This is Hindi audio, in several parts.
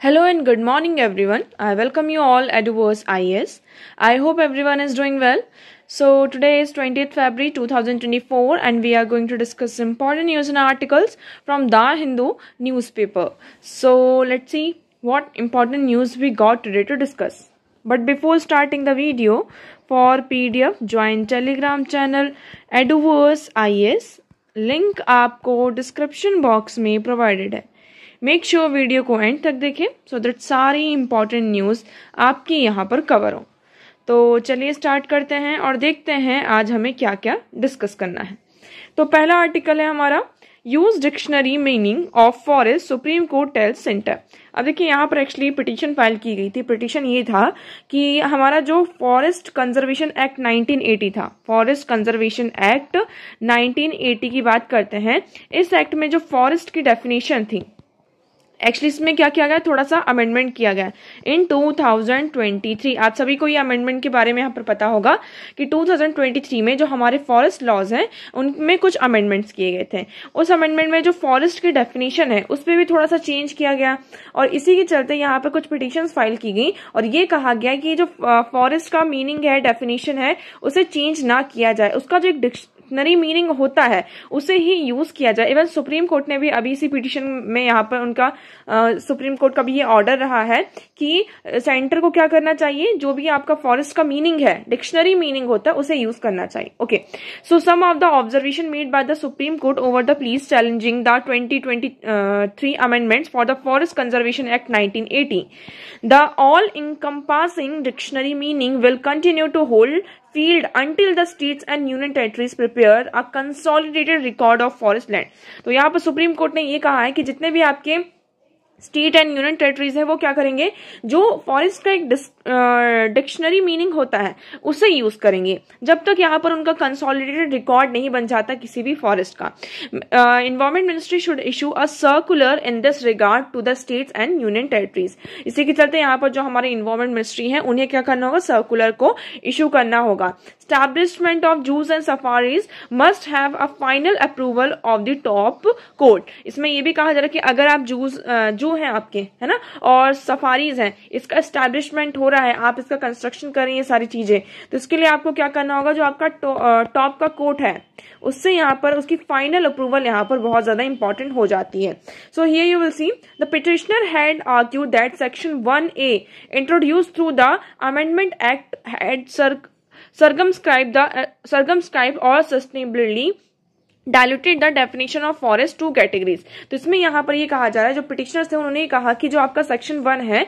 Hello and good morning everyone. I welcome you all at Duverse IAS. I hope everyone is doing well. So today is 20th February 2024 and we are going to discuss important news and articles from The Hindu newspaper. So let's see what important news we got today to discuss. But before starting the video, for PDF join Telegram channel Eduverse IAS. Link आपको डिस्क्रिप्शन बॉक्स में प्रोवाइडेड है. मेक श्योर वीडियो को एंड तक देखें सो दैट सारी इंपॉर्टेंट न्यूज़ आपकी यहाँ पर कवर हो. तो चलिए स्टार्ट करते हैं और देखते हैं आज हमें क्या क्या डिस्कस करना है. तो पहला आर्टिकल है हमारा use dictionary meaning of forest Supreme Court tells centre. अब देखिए यहाँ पर एक्चुअली पिटीशन फाइल की गई थी. पिटीशन ये था कि हमारा जो फॉरेस्ट कंजर्वेशन एक्ट 1980 था, फॉरेस्ट कंजर्वेशन एक्ट 1980 की बात करते हैं. इस एक्ट में जो फॉरेस्ट की डेफिनेशन थी, एक्चुअली इसमें क्या किया गया, थोड़ा सा अमेंडमेंट किया गया इन 2023. आप सभी को ये अमेंडमेंट के बारे में यहाँ पर पता होगा कि 2023 में जो हमारे फॉरेस्ट लॉज हैं उनमें कुछ अमेंडमेंट्स किए गए थे. उस अमेंडमेंट में जो फॉरेस्ट की डेफिनेशन है उस पर भी थोड़ा सा चेंज किया गया और इसी के चलते यहाँ पर कुछ पिटीशंस फाइल की गई और ये कहा गया कि जो फॉरेस्ट का मीनिंग है, डेफिनेशन है, उसे चेंज ना किया जाए. उसका जो एक डिक्शनरी मीनिंग होता है उसे ही यूज किया जाए. इवन सुप्रीम कोर्ट ने भी अभी इसी पिटीशन में यहाँ पर उनका सुप्रीम कोर्ट का भी ये ऑर्डर रहा है कि सेंटर को क्या करना चाहिए, जो भी आपका फॉरेस्ट का मीनिंग है, डिक्शनरी मीनिंग होता है, उसे यूज करना चाहिए. Okay, so some of the observation made by the Supreme Court over the pleas challenging the 2023 amendments for the Forest Conservation Act 1980. The all encompassing dictionary meaning will continue to hold field until the states and union territories prepare a consolidated record of forest land. तो यहाँ पर सुप्रीम कोर्ट ने ये कहा है कि जितने भी आपके स्टेट एंड यूनियन टेरिटरीज है वो क्या करेंगे, जो फॉरेस्ट का एक डिक्शनरी मीनिंग होता है उसे यूज करेंगे जब तक यहाँ पर उनका कंसोलिडेटेड रिकॉर्ड नहीं बन जाता किसी भी फॉरेस्ट का. Environment ministry should issue a circular in this regard to the states and union territories. इसी के चलते यहाँ पर जो हमारे एनवायरमेंट मिनिस्ट्री है उन्हें क्या करना होगा, सर्कुलर को इशू करना होगा. Establishment of zoos and safaris must have a final approval of the top court. इसमें ये भी कहा जा रहा है कि अगर आप जू हैं आपके, है ना, और सफारीज हैं, इसका एस्टैब्लिशमेंट हो रहा है, आप इसका कंस्ट्रक्शन कर रही हैं, सारी चीजें, तो इसके लिए आपको क्या करना होगा, जो आपका टॉप का कोर्ट है उससे यहाँ पर उसकी फाइनल अप्रूवल यहाँ पर बहुत ज्यादा इंपॉर्टेंट हो जाती है. So here you will see the petitioner had argued that section 1A introduced through the amendment act had circumscribed or sustainably diluted the definition of forest two categories. तो इसमें यहाँ पर ये कहा जा रहा है, जो पिटिशनर्स थे उन्होंने ये कहा कि जो आपका सेक्शन 1 है,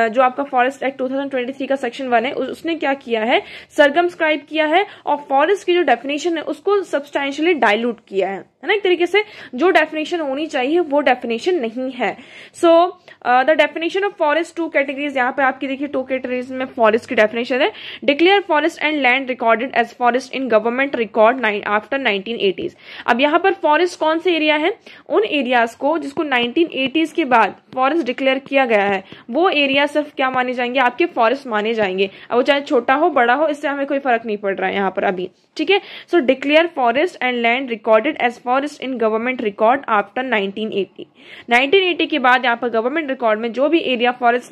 जो आपका फॉरेस्ट एक्ट 2023 का सेक्शन 1 है, उसने क्या किया है, सरगमस्क्राइब किया है और फॉरेस्ट की जो डेफिनेशन है उसको सब्सटैंशियली डायल्यूट किया है ना. एक तरीके से जो डेफिनेशन होनी चाहिए वो डेफिनेशन नहीं है. So the definition of forest two categories, यहाँ पे आपकी देखिए 2 कैटेगरीज में फॉरेस्ट की डेफिनेशन है. Declare forest and land recorded as forest in government record after 1980s. अब यहाँ पर फॉरेस्ट कौन से एरिया है, उन एरियाज को जिसको 1980s के बाद फॉरेस्ट डिक्लेयर किया गया है वो एरिया सिर्फ क्या माने जाएंगे, आपके फॉरेस्ट माने जाएंगे. अब वो चाहे छोटा हो बड़ा हो, इससे हमें कोई फर्क नहीं पड़ रहा है यहाँ पर अभी. ठीक है, so declare forest and land recorded as forest in government record after 1980 के बाद यहाँ पर गवर्नमेंट रिकॉर्ड में जो भी एरिया फॉरेस्ट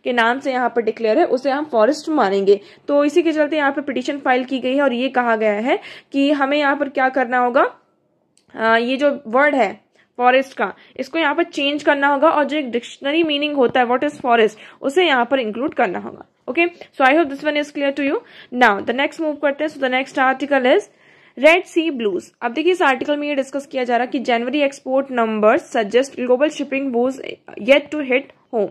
के नाम से यहाँ पर डिक्लेयर है उसे हम फॉरेस्ट मानेंगे. तो इसी के चलते यहाँ पर पिटीशन फाइल की गई है और ये कहा गया है कि हमें यहाँ पर क्या करना होगा, ये जो वर्ड है फॉरेस्ट का, इसको यहाँ पर चेंज करना होगा और जो एक डिक्शनरी मीनिंग होता है व्हाट इज फॉरेस्ट उसे यहाँ पर इंक्लूड करना होगा. Okay, so I hope this one is clear to you. Now the next move करते हैं. So the next article is Red Sea blues. अब देखिए इस आर्टिकल में ये डिस्कस किया जा रहा है कि January export numbers suggest global shipping woes yet to hit हो.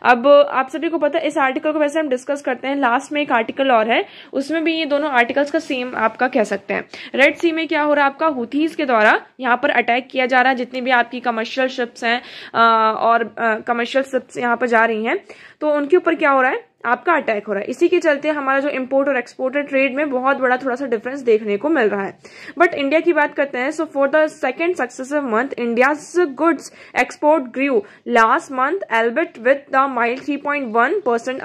अब आप सभी को पता है, इस आर्टिकल को वैसे हम डिस्कस करते हैं, लास्ट में एक आर्टिकल और है उसमें भी ये दोनों आर्टिकल्स का सेम आपका कह सकते हैं. रेड सी में क्या हो रहा है, आपका हुथीज के द्वारा यहाँ पर अटैक किया जा रहा है. जितनी भी आपकी कमर्शियल शिप्स हैं और कमर्शियल शिप्स यहाँ पर जा रही हैं तो उनके ऊपर क्या हो रहा है, आपका अटैक हो रहा है. इसी के चलते हमारा जो इंपोर्ट और एक्सपोर्ट ट्रेड में बहुत बड़ा थोड़ा सा डिफरेंस देखने को मिल रहा है. बट इंडिया की बात करते हैं. So for the second successive month India's goods export grew last month albeit with the mild 3.1%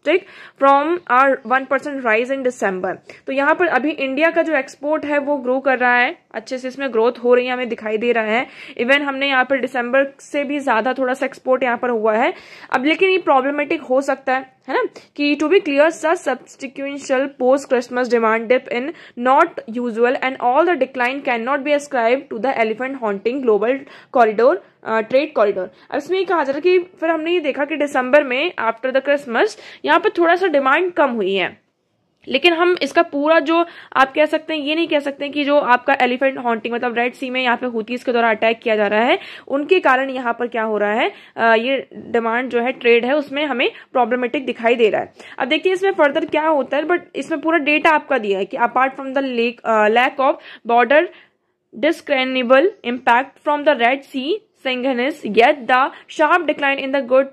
uptick from our 1% rise in December. तो यहाँ पर अभी इंडिया का जो एक्सपोर्ट है वो ग्रो कर रहा है अच्छे से इसमें ग्रोथ हो रही है, हमें दिखाई दे रहा है। इवन हमने यहाँ पर दिसंबर से भी ज्यादा थोड़ा सा एक्सपोर्ट यहाँ पर हुआ है। अब लेकिन ये प्रॉब्लमेटिक हो सकता है ना, कि to be clear such subsequential post Christmas demand dip in not usual and all the decline can not be ascribed to the elephant haunting global corridor trade corridor. अब इसमें ये कहा जा रहा है कि फिर हमने ये देखा कि दिसंबर में आफ्टर द क्रिसमस यहाँ पर थोड़ा सा डिमांड कम हुई है, लेकिन हम इसका पूरा जो आप कह सकते हैं, ये नहीं कह सकते कि जो आपका एलिफेंट हॉन्टिंग मतलब रेड सी में यहाँ पे हूथीज के द्वारा अटैक किया जा रहा है, उनके कारण यहाँ पर क्या हो रहा है, ये डिमांड जो है ट्रेड है उसमें हमें प्रॉब्लमेटिक दिखाई दे रहा है। अब देखिए इसमें फर्दर क्या होता है, बट इसमें पूरा डेटा आपका दिया है कि apart from the lack of border discernible impact from the Red Sea synchronous, yet the sharp decline in the goods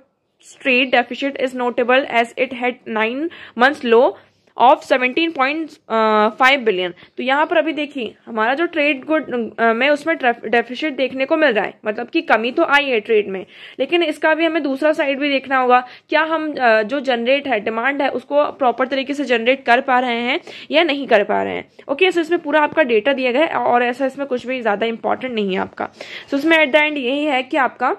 trade deficit is notable as it had 9 months low of 17.5 billion. तो यहाँ पर अभी देखिए हमारा जो ट्रेड गुड में उसमें डेफिसिट देखने को मिल रहा है, मतलब कि कमी तो आई है ट्रेड में, लेकिन इसका भी हमें दूसरा साइड भी देखना होगा, क्या हम जो जनरेट है डिमांड है उसको प्रॉपर तरीके से जनरेट कर पा रहे हैं या नहीं कर पा रहे हैं। ओके, सो इसमें पूरा आपका डेटा दिया गया है और ऐसा इसमें कुछ भी ज्यादा इंपॉर्टेंट नहीं है आपका। सो इसमें एट द एंड यही है कि आपका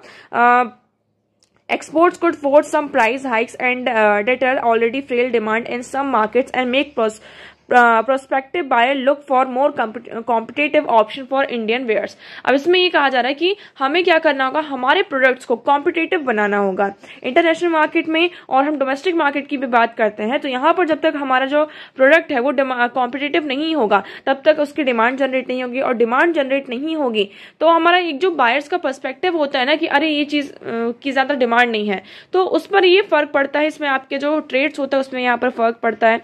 exports could force some price hikes and deter already frail demand in some markets and make prospective buyer look for more competitive option for Indian wares। अब इसमें ये कहा जा रहा है कि हमें क्या करना होगा, हमारे प्रोडक्ट्स को कॉम्पिटिटिव बनाना होगा इंटरनेशनल मार्केट में, और हम डोमेस्टिक मार्केट की भी बात करते हैं तो यहाँ पर जब तक हमारा जो प्रोडक्ट है वो कॉम्पिटिटिव नहीं होगा तब तक उसकी डिमांड जनरेट नहीं होगी, और डिमांड जनरेट नहीं होगी तो हमारा एक जो बायर्स का पर्सपेक्टिव होता है ना कि अरे ये चीज की ज्यादा डिमांड नहीं है, तो उस पर ये फर्क पड़ता है। इसमें आपके जो ट्रेड्स होता है उसमें यहाँ पर फर्क पड़ता है।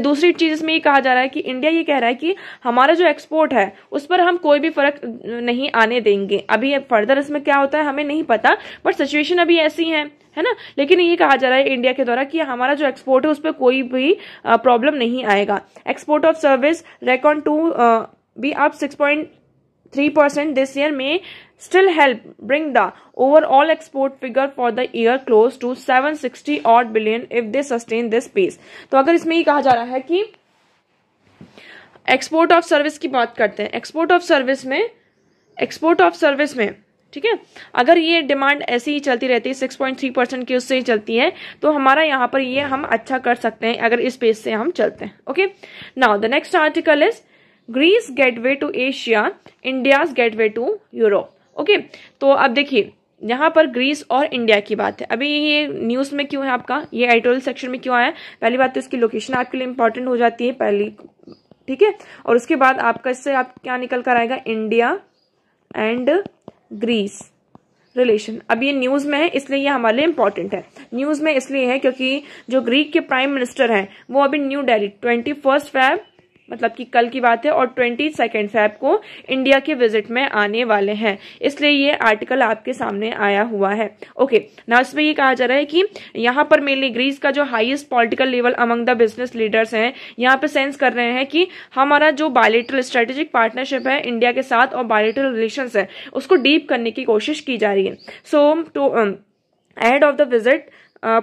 दूसरी चीज में ये कहा जा रहा है कि इंडिया ये कह रहा है कि हमारा जो एक्सपोर्ट है उस पर हम कोई भी फर्क नहीं आने देंगे। अभी फर्दर इसमें क्या होता है हमें नहीं पता, बट सिचुएशन अभी ऐसी है ना। लेकिन ये कहा जा रहा है इंडिया के द्वारा कि हमारा जो एक्सपोर्ट है उस पर कोई भी प्रॉब्लम नहीं आएगा। Export of service reckon to be up 6.3% this year may still help bring the overall export figure for the year close to 760 odd billion if they sustain this pace। तो अगर इसमें ये कहा जा रहा है कि एक्सपोर्ट ऑफ सर्विस की बात करते हैं, एक्सपोर्ट ऑफ सर्विस में ठीक है, अगर ये डिमांड ऐसी ही चलती रहती है 6.3% की उससे ही चलती है तो हमारा यहाँ पर ये हम अच्छा कर सकते हैं अगर इस पेस से हम चलते हैं। Okay, now the next article is Greece gateway to Asia, India's gateway to Europe. Okay, तो अब देखिए यहाँ पर ग्रीस और इंडिया की बात है। अभी ये न्यूज में क्यों है आपका, ये एडिटोरियल सेक्शन में क्यों आया, पहली बात तो इसकी लोकेशन आपके लिए इंपॉर्टेंट हो जाती है पहली, ठीक है, और उसके बाद आपका इससे आप क्या निकल कर आएगा, इंडिया एंड ग्रीस रिलेशन। अब ये न्यूज में है इसलिए ये हमारे लिए इंपॉर्टेंट है। न्यूज में इसलिए है क्योंकि जो ग्रीक के प्राइम मिनिस्टर हैं वो अभी न्यू दिल्ली 21 फैब मतलब कि कल की बात है और 22 फैब को इंडिया के विजिट में आने वाले हैं, इसलिए ये आर्टिकल आपके सामने आया हुआ है। ओके, ना इसमें ये कहा जा रहा है कि यहाँ पर मेनली ग्रीस का जो highest political level among the business leaders हैं यहाँ पे सेंस कर रहे हैं कि हमारा जो बायलेटरल स्ट्रेटेजिक पार्टनरशिप है इंडिया के साथ और बायलेटरल रिलेशंस है उसको डीप करने की कोशिश की जा रही है। सो ahead of the visit,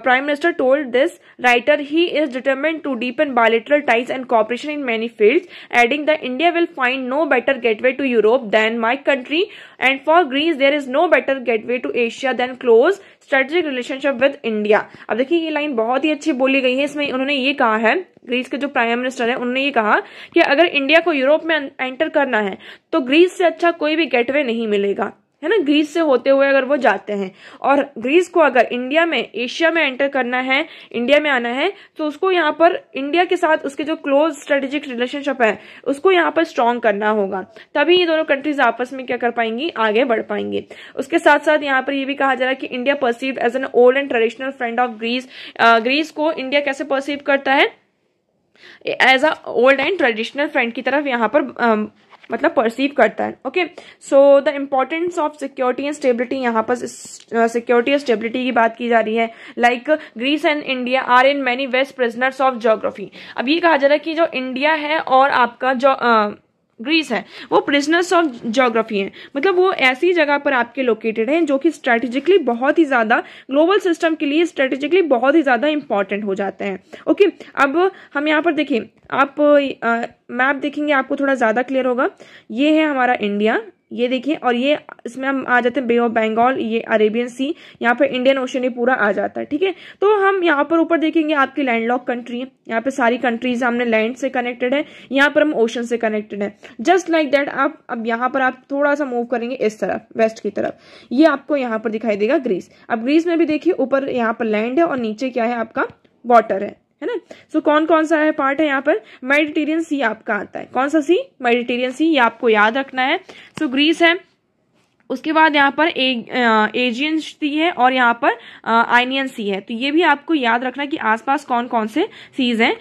Prime Minister told this writer he is determined to deepen bilateral ties and cooperation in many fields, adding that India will find no better gateway to Europe than my country, and for Greece there is no better gateway to Asia than close strategic relationship with India। अब देखिए ये लाइन बहुत ही अच्छी बोली गई है, इसमें उन्होंने ये कहा है, ग्रीस के जो प्राइम मिनिस्टर है उन्होंने ये कहा कि अगर इंडिया को यूरोप में एंटर करना है तो ग्रीस से अच्छा कोई भी गेटवे नहीं मिलेगा, है ना, ग्रीस से होते हुए अगर वो जाते हैं, और ग्रीस को अगर इंडिया में एशिया में एंटर करना है, इंडिया में आना है तो उसको यहाँ पर इंडिया के साथ उसके जो क्लोज स्ट्रेटेजिक रिलेशनशिप है उसको यहाँ पर स्ट्रॉन्ग करना होगा, तभी ये दोनों कंट्रीज आपस में क्या कर पाएंगी, आगे बढ़ पाएंगे। उसके साथ साथ यहाँ पर ये भी कहा जा रहा है कि India perceived as an old and traditional friend of Greece. Greece को इंडिया कैसे परसीव करता है, as a old and traditional friend की तरफ यहाँ पर मतलब परसीव करता है। Okay, so the importance of security and stability, यहाँ पर सिक्योरिटी और स्टेबिलिटी की बात की जा रही है। Like Greece and India are in many ways prisoners of geography. अब ये कहा जा रहा है कि जो इंडिया है और आपका जो ग्रीस है वो प्रिजनर्स ऑफ ज्योग्राफी है, मतलब वो ऐसी जगह पर आपके लोकेटेड है जो कि स्ट्रेटेजिकली बहुत ही ज़्यादा ग्लोबल सिस्टम के लिए स्ट्रेटेजिकली बहुत ही ज़्यादा इंपॉर्टेंट हो जाते हैं। ओके, अब हम यहाँ पर देखिए, आप मैप देखेंगे आपको थोड़ा ज़्यादा क्लियर होगा। ये है हमारा इंडिया, ये देखिए, और ये इसमें हम आ जाते हैं बे ऑफ बंगाल, ये अरेबियन सी, यहाँ पे इंडियन ओशन ये पूरा आ जाता है। ठीक है, तो हम यहाँ पर ऊपर देखेंगे आपकी लैंडलॉक कंट्री है, यहाँ पे सारी कंट्रीज हमने लैंड से कनेक्टेड है, यहाँ पर हम ओशन से कनेक्टेड है। जस्ट लाइक दैट आप अब यहाँ पर आप थोड़ा सा मूव करेंगे इस तरफ, वेस्ट की तरफ, ये आपको यहाँ पर दिखाई देगा ग्रीस। अब ग्रीस में भी देखिए ऊपर यहाँ पर लैंड है और नीचे क्या है आपका वाटर है ना। सो कौन कौन सा है पार्ट है यहाँ पर, मेडिटेरियन सी आपका आता है। कौन सा सी, मेडिटेरियन सी, ये आपको याद रखना है। सो ग्रीस है, उसके बाद यहाँ पर एजियन सी है और यहाँ पर आइनियन सी है। तो ये भी आपको याद रखना कि आसपास कौन कौन से सीज हैं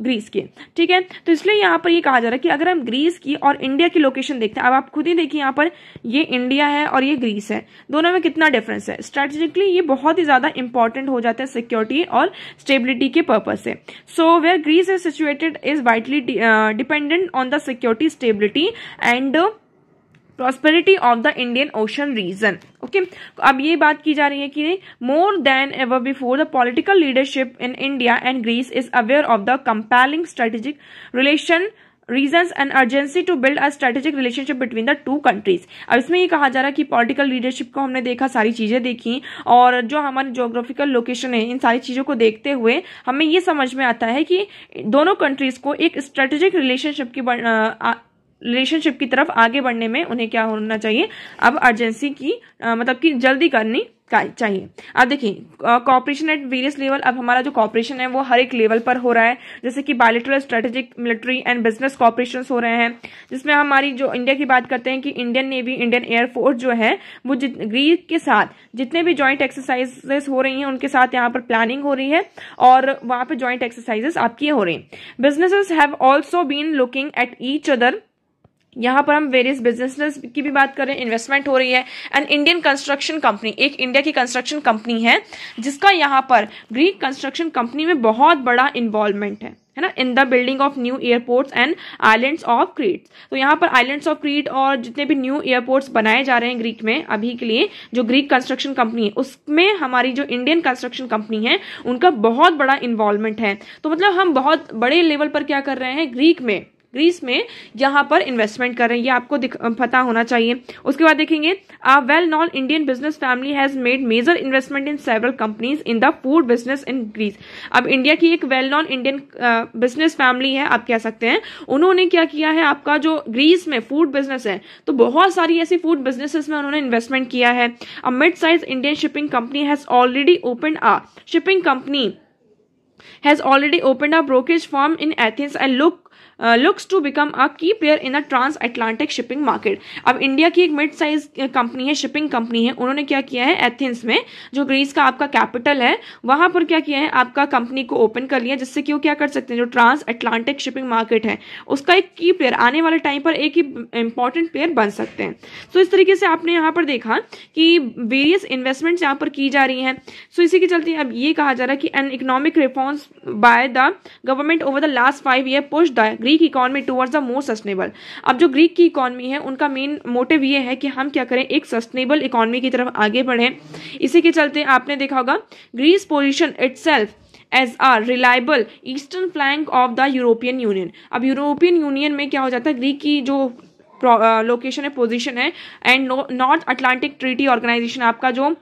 ग्रीस के। ठीक है, तो इसलिए यहाँ पर ये कहा जा रहा है कि अगर हम ग्रीस की और इंडिया की लोकेशन देखते हैं, अब आप खुद ही देखिए यहाँ पर ये इंडिया है और ये ग्रीस है, दोनों में कितना डिफरेंस है। स्ट्रेटेजिकली ये बहुत ही ज्यादा इंपॉर्टेंट हो जाता है सिक्योरिटी और स्टेबिलिटी के पर्पज से। So where Greece is situated is vitally dependent on the security, stability and prosperity of the Indian Ocean region. Okay, अब ये बात की जा रही है कि more than ever before the political leadership in India and Greece is aware of the compelling strategic relation reasons and urgency to build a strategic relationship between the two countries. अब इसमें ये कहा जा रहा है कि पॉलिटिकल लीडरशिप को हमने देखा, सारी चीजें देखी, और जो हमारी ज्योग्राफिकल लोकेशन है, इन सारी चीजों को देखते हुए हमें ये समझ में आता है कि दोनों कंट्रीज को एक स्ट्रेटेजिक रिलेशनशिप की तरफ आगे बढ़ने में उन्हें क्या होना चाहिए, अब अर्जेंसी की मतलब कि जल्दी करनी चाहिए। अब देखिए कॉपरेशन एट वेरियस लेवल, अब हमारा जो कॉपरेशन है वो हर एक लेवल पर हो रहा है, जैसे कि bilateral, strategic, military and business cooperation हो रहे हैं, जिसमें हमारी जो इंडिया की बात करते हैं कि इंडियन नेवी, इंडियन एयरफोर्स जो है वो ग्रीस के साथ जितने भी ज्वाइंट एक्सरसाइजेस हो रही हैं उनके साथ यहाँ पर प्लानिंग हो रही है और वहां पर ज्वाइंट एक्सरसाइजेस आपकी हो रही हैं। Businesses have also been looking at each other, यहाँ पर हम वेरियस बिजनेसेस की भी बात करें, इन्वेस्टमेंट हो रही है। एंड इंडियन कंस्ट्रक्शन कंपनी, एक इंडिया की कंस्ट्रक्शन कंपनी है जिसका यहाँ पर ग्रीक कंस्ट्रक्शन कंपनी में बहुत बड़ा इन्वॉल्वमेंट है ना, in the building of new airports and islands of Crete. तो यहाँ पर आइलैंड्स ऑफ क्रीट और जितने भी न्यू एयरपोर्ट्स बनाए जा रहे हैं ग्रीक में अभी के लिए, जो ग्रीक कंस्ट्रक्शन कंपनी है उसमें हमारी जो इंडियन कंस्ट्रक्शन कंपनी है उनका बहुत बड़ा इन्वॉल्वमेंट है। तो मतलब हम बहुत बड़े लेवल पर क्या कर रहे हैं, ग्रीस में यहाँ पर इन्वेस्टमेंट कर रहे हैं, ये आपको पता होना चाहिए। उसके बाद देखेंगे a well known Indian business family has made major investment in several companies in the food business in Greece. अब इंडिया की एक well known Indian business family है, आप कह सकते हैं, उन्होंने क्या किया है, आपका जो ग्रीस में फूड बिजनेस है तो बहुत सारी ऐसी फूड बिजनेसेस में उन्होंने इन्वेस्टमेंट किया है। A mid size Indian shipping company has already opened a shipping company has already opened a brokerage firm in Athens and looks to become a key player in the transatlantic shipping market। अब इंडिया की एक मिड साइज कंपनी है, शिपिंग कंपनी है, उन्होंने क्या किया है, एथेंस में जो ग्रीस का आपका कैपिटल है वहां पर क्या किया है, आपका कंपनी को ओपन कर लिया, जिससे कि वो क्या कर सकते हैं, जो ट्रांस अटलांटिक शिपिंग मार्केट है उसका एक की प्लेयर, आने वाले टाइम पर एक ही इंपॉर्टेंट प्लेयर बन सकते हैं। सो इस तरीके से आपने यहाँ पर देखा कि वेरियस इन्वेस्टमेंट्स यहाँ पर की जा रही हैं। सो इसी के चलते अब ये कहा जा रहा है कि an economic reforms by the government over the last 5 year push the Greek economy towards the more sustainable. अब जो ग्रीक की इकोनॉमी है उनका मेन मोटिव ये है कि हम क्या करें, एक सस्टेनेबल इकोनॉमी की तरफ आगे बढ़ें। इसी के चलते आपने देखा होगा Greece position itself as a reliable eastern flank of the European Union. अब यूरोपियन यूनियन में क्या हो जाता है, ग्रीक की जो लोकेशन है, पोजीशन है, and North Atlantic Treaty Organization आपका जो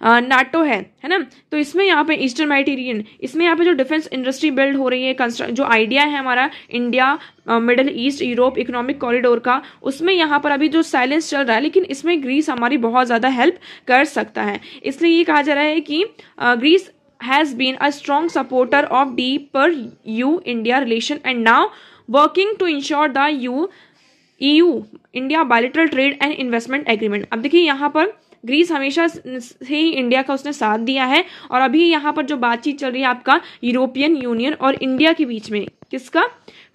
नाटो है ना, तो इसमें यहाँ पे ईस्टर्न मेडिटेरियन, इसमें यहाँ पे जो डिफेंस इंडस्ट्री बिल्ड हो रही है, जो आइडिया है हमारा India middle east Europe economic corridor का, उसमें यहाँ पर अभी जो साइलेंस चल रहा है, लेकिन इसमें ग्रीस हमारी बहुत ज़्यादा हेल्प कर सकता है। इसलिए ये कहा जा रहा है कि Greece has been a strong supporter of deeper EU-India relation and now working to ensure the EU-India bilateral trade and investment agreement। अब देखिए यहाँ पर ग्रीस हमेशा से ही इंडिया का उसने साथ दिया है और अभी यहाँ पर जो बातचीत चल रही है आपका यूरोपियन यूनियन और इंडिया के बीच में, किसका,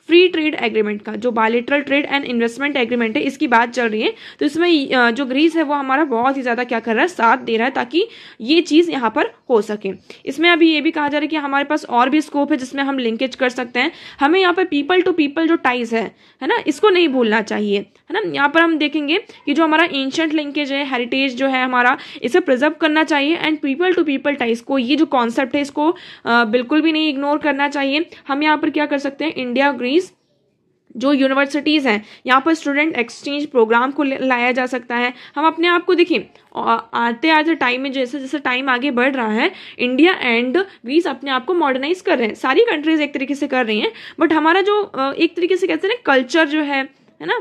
फ्री ट्रेड एग्रीमेंट का, जो bilateral trade and investment agreement है, इसकी बात चल रही है। तो इसमें जो ग्रीस है वो हमारा बहुत ही ज़्यादा क्या कर रहा है, साथ दे रहा है ताकि ये चीज़ यहाँ पर हो सके। इसमें अभी ये भी कहा जा रहा है कि हमारे पास और भी स्कोप है जिसमें हम लिंकेज कर सकते हैं। हमें यहाँ पर पीपल टू पीपल जो टाइज है ना, इसको नहीं भूलना चाहिए, है ना। यहाँ पर हम देखेंगे कि जो हमारा एंशिएंट लिंकेज है, हेरिटेज जो है हमारा, इसे प्रिजर्व करना चाहिए। And people to people ties को, ये जो कॉन्सेप्ट है इसको बिल्कुल भी नहीं इग्नोर करना चाहिए। हम यहाँ पर क्या कर सकते हैं, इंडिया ग्रीस जो यूनिवर्सिटीज़ हैं यहाँ पर स्टूडेंट एक्सचेंज प्रोग्राम को लाया जा सकता है। हम अपने आप को देखिए आते आते टाइम में जैसे जैसे टाइम आगे बढ़ रहा है, इंडिया एंड ग्रीस अपने आप को मॉडर्नाइज कर रहे हैं। सारी कंट्रीज एक तरीके से कर रही हैं, बट हमारा जो एक तरीके से कहते हैं ना कल्चर जो है ना,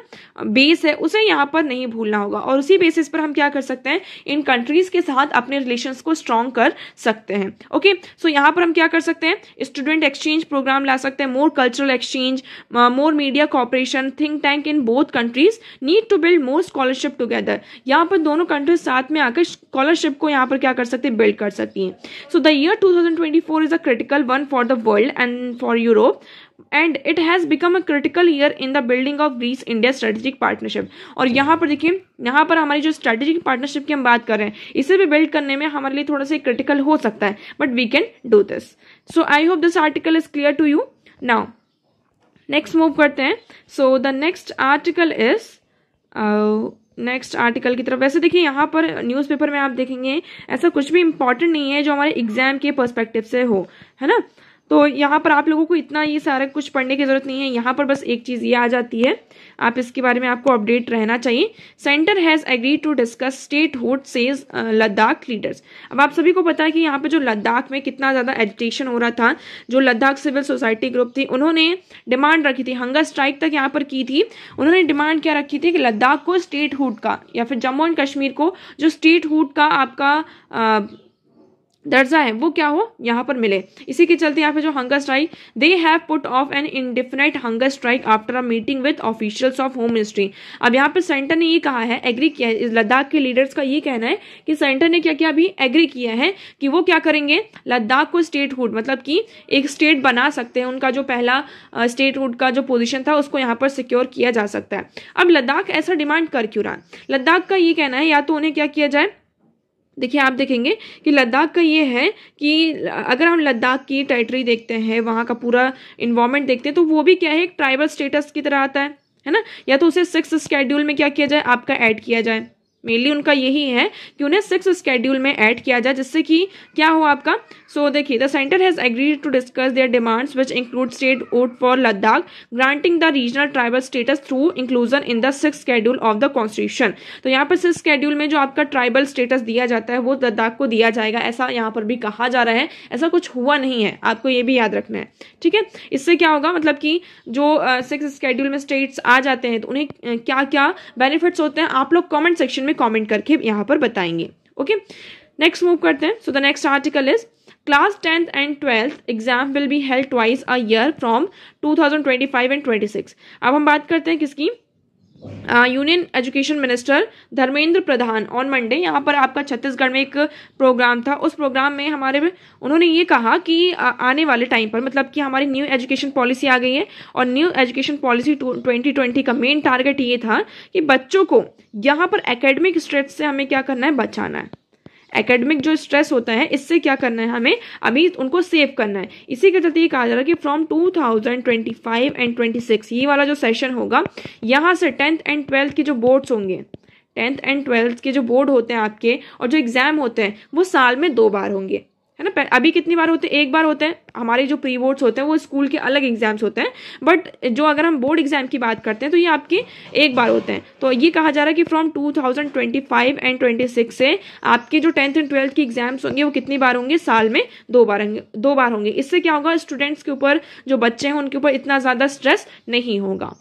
बेस है, उसे यहाँ पर नहीं भूलना होगा। और उसी बेसिस पर हम क्या कर सकते हैं, इन कंट्रीज के साथ अपने रिलेशंस को स्ट्रॉन्ग कर सकते हैं। ओके, सो यहाँ पर हम क्या कर सकते हैं, स्टूडेंट एक्सचेंज प्रोग्राम ला सकते हैं, more cultural exchange, more media cooperation, think tank in both countries need to build more scholarship together. यहाँ पर दोनों कंट्रीज साथ में आकर स्कॉलरशिप को यहाँ पर क्या कर सकते हैं, बिल्ड कर सकती हैं। So the year 2024 is a critical one for the world and for Europe, and it has become a critical year in the building of Greece India strategic partnership। और यहाँ पर देखिए, यहाँ पर हमारी जो स्ट्रेटेजिक पार्टनरशिप की हम बात कर रहे हैं, इसे भी बिल्ड करने में हमारे लिए थोड़ा सा क्रिटिकल हो सकता है, but we can do this. So I hope this article is clear to you. Now next move करते हैं। So the next article is next article की तरफ। वैसे देखिए यहाँ पर न्यूज़पेपर में आप देखेंगे ऐसा कुछ भी इंपॉर्टेंट नहीं है जो हमारे एग्जाम के पर्सपेक्टिव से हो, है ना। तो यहाँ पर आप लोगों को इतना ये सारा कुछ पढ़ने की जरूरत नहीं है। यहाँ पर बस एक चीज़ ये आ जाती है, आप इसके बारे में आपको अपडेट रहना चाहिए। Centre has agreed to discuss statehood says Ladakh leaders. अब आप सभी को पता है कि यहाँ पे जो लद्दाख में कितना ज़्यादा एजिटेशन हो रहा था, जो लद्दाख सिविल सोसाइटी ग्रुप थी उन्होंने डिमांड रखी थी, हंगर स्ट्राइक तक यहाँ पर की थी। उन्होंने डिमांड क्या रखी थी कि लद्दाख को स्टेटहुड का, या फिर जम्मू एंड कश्मीर को जो स्टेटहुड का आपका दर्जा है वो क्या हो, यहाँ पर मिले। इसी के चलते यहाँ पे जो hunger strike, they have put off an indefinite hunger strike after a meeting with officials of home ministry. अब यहाँ पे सेंटर ने ये कहा है, एग्री किया है, लद्दाख के लीडर्स का ये कहना है कि सेंटर ने क्या किया, अभी एग्री किया है कि वो क्या करेंगे, लद्दाख को स्टेटहुड मतलब कि एक स्टेट बना सकते हैं। उनका जो पहला स्टेटहुड का जो पोजिशन था उसको यहाँ पर सिक्योर किया जा सकता है। अब लद्दाख ऐसा डिमांड कर क्यों रहा, लद्दाख का ये कहना है या तो उन्हें क्या किया जाए, देखिए आप देखेंगे कि लद्दाख का ये है कि अगर हम लद्दाख की टेरिटरी देखते हैं, वहाँ का पूरा इन्वायरमेंट देखते हैं, तो वो भी क्या है, एक ट्राइबल स्टेटस की तरह आता है ना। या तो उसे 6th शेड्यूल में क्या किया जाए, आपका ऐड किया जाए। मेनली उनका यही है कि उन्हें 6th शेड्यूल में ऐड किया जाए, जिससे कि क्या हो आपका। सो देखिए, the centre has agreed to discuss their demands which include statehood for Ladakh, granting the regional tribal status through inclusion in the 6th schedule of the constitution. तो यहाँ पर 6th शेड्यूल में जो आपका ट्राइबल स्टेटस दिया जाता है वो लद्दाख को दिया जाएगा, ऐसा यहाँ पर भी कहा जा रहा है। ऐसा कुछ हुआ नहीं है, आपको ये भी याद रखना है, ठीक है। इससे क्या होगा, मतलब कि जो 6th शेड्यूल में स्टेट्स आ जाते हैं तो उन्हें क्या क्या बेनिफिट्स होते हैं, आप लोग कॉमेंट सेक्शन में कमेंट करके यहाँ पर बताएंगे। ओके, नेक्स्ट मूव करते हैं। So the next article is class 10th and 12th exam will be held twice a year from 2025 and 26। अब हम बात करते हैं किसकी, union education minister Dharmendra Pradhan on Monday. यहाँ पर आपका छत्तीसगढ़ में एक प्रोग्राम था, उस प्रोग्राम में उन्होंने ये कहा कि आने वाले टाइम पर, मतलब कि हमारी न्यू एजुकेशन पॉलिसी आ गई है, और न्यू एजुकेशन पॉलिसी 2020 का मेन टारगेट ये था कि बच्चों को यहाँ पर एकेडमिक स्ट्रेस से हमें क्या करना है, बचाना है। एकेडमिक जो स्ट्रेस होता है इससे क्या करना है, हमें अभी उनको सेव करना है। इसी के चलते ये कहा जा रहा है कि फ्रॉम 2025 एंड 26 ये वाला जो सेशन होगा, यहाँ से 10th एंड 12th के जो बोर्ड्स होंगे, 10th एंड 12th के जो बोर्ड होते हैं आपके, और जो एग्जाम होते हैं वो साल में 2 बार होंगे, है ना। अभी कितनी बार होते हैं, 1 बार होते हैं। हमारे जो प्री बोर्ड्स होते हैं वो स्कूल के अलग एग्जाम्स होते हैं, बट जो अगर हम बोर्ड एग्जाम की बात करते हैं तो ये आपके 1 बार होते हैं। तो ये कहा जा रहा है कि फ्रॉम 2025 एंड 26 से आपके जो 10th एंड 12th के एग्जाम्स होंगे वो कितनी बार होंगे, साल में 2 बार होंगे। इससे क्या होगा, स्टूडेंट्स के ऊपर, जो बच्चे हैं उनके ऊपर इतना ज़्यादा स्ट्रेस नहीं होगा।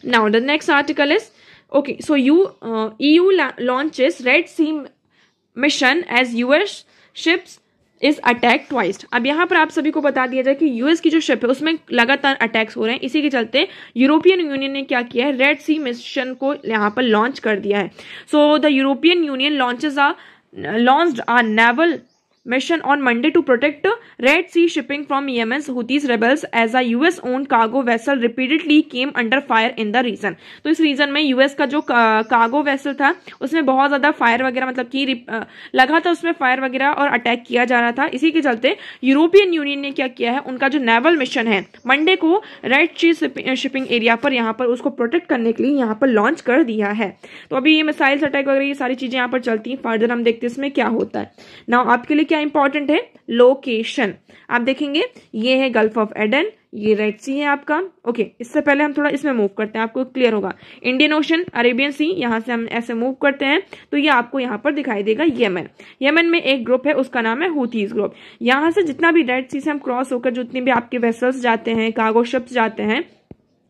Now the next article is okay, so EU launches Red Sea mission as US ships is attack twice. अब यहाँ पर आप सभी को बता दिया जाए कि यूएस की जो शिप है उसमें लगातार अटैक्स हो रहे हैं। इसी के चलते यूरोपियन यूनियन ने क्या किया है, रेड सी मिशन को यहाँ पर लॉन्च कर दिया है। So the European union launched a naval mission on Monday to protect Red Sea shipping from Yemen's Houthis rebels as a US-owned cargo vessel repeatedly came under fire in the region। तो इस रीजन में यूएस का जो कार्गो वेसल था उसमें बहुत ज्यादा फायर वगैरह मतलब कि लगा था, उसमें फायर वगैरह और अटैक किया जा रहा था। इसी के चलते यूरोपियन यूनियन ने क्या किया है, उनका जो नेवल मिशन है मंडे को रेड सी शिपिंग एरिया पर यहाँ पर उसको प्रोटेक्ट करने के लिए यहाँ पर लॉन्च कर दिया है। तो अभी ये मिसाइल्स अटैक वगैरह ये सारी चीजें यहाँ पर चलती हैं। फर्दर हम देखते हैं इसमें क्या होता है। नाउ आपके लिए क्या इंपॉर्टेंट है, लोकेशन। आप देखेंगे ये है गल्फ ऑफ एडन, ये रेड सी है आपका। ओके, इससे पहले हम थोड़ा इसमें मूव करते हैं, आपको क्लियर होगा। इंडियन ओशन, अरेबियन सी, यहां से हम ऐसे मूव करते हैं तो ये आपको यहाँ पर दिखाई देगा येमन। येमन में एक ग्रुप है, उसका नाम है हूथीज ग्रुप। यहां से जितना भी रेड सी से हम क्रॉस होकर जितने भी आपके वेसल्स जाते हैं, कार्गो शिप्स जाते हैं,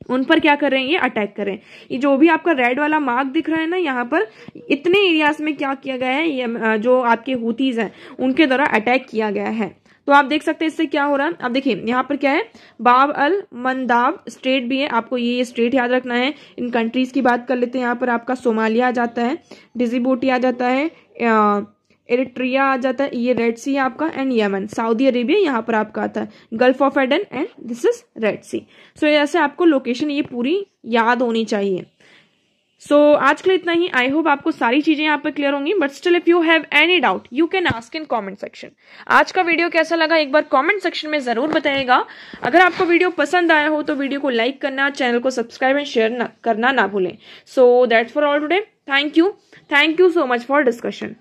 उन पर क्या कर रहे हैं, ये अटैक कर रहे हैं। ये जो भी आपका रेड वाला मार्क दिख रहा है ना, यहाँ पर इतने एरियाज में क्या किया गया है, ये जो आपके हूथीज हैं उनके द्वारा अटैक किया गया है। तो आप देख सकते हैं इससे क्या हो रहा है। अब देखिए यहाँ पर क्या है, बाब अल मंदाब स्टेट भी है, आपको ये स्टेट याद रखना है। इन कंट्रीज की बात कर लेते हैं। यहाँ पर आपका सोमालिया आ जाता है, डिजिबूटी आ जाता है, एरिट्रिया आ जाता है, ये रेड सी है आपका, एंड यमन, सऊदी अरेबिया यहाँ पर आपका आता है, Gulf of Aden and this is Red Sea. So ऐसे आपको लोकेशन ये पूरी याद होनी चाहिए। आज के लिए इतना ही। आई होप आपको सारी चीजें यहाँ पर क्लियर होंगी, but still if you have any doubt you can ask in comment section. आज का वीडियो कैसा लगा एक बार कमेंट सेक्शन में जरूर बताइएगा। अगर आपको वीडियो पसंद आया हो तो वीडियो को लाइक करना, चैनल को सब्सक्राइब एंड शेयर करना ना भूलें। So that's for all today. Thank you so much for discussion.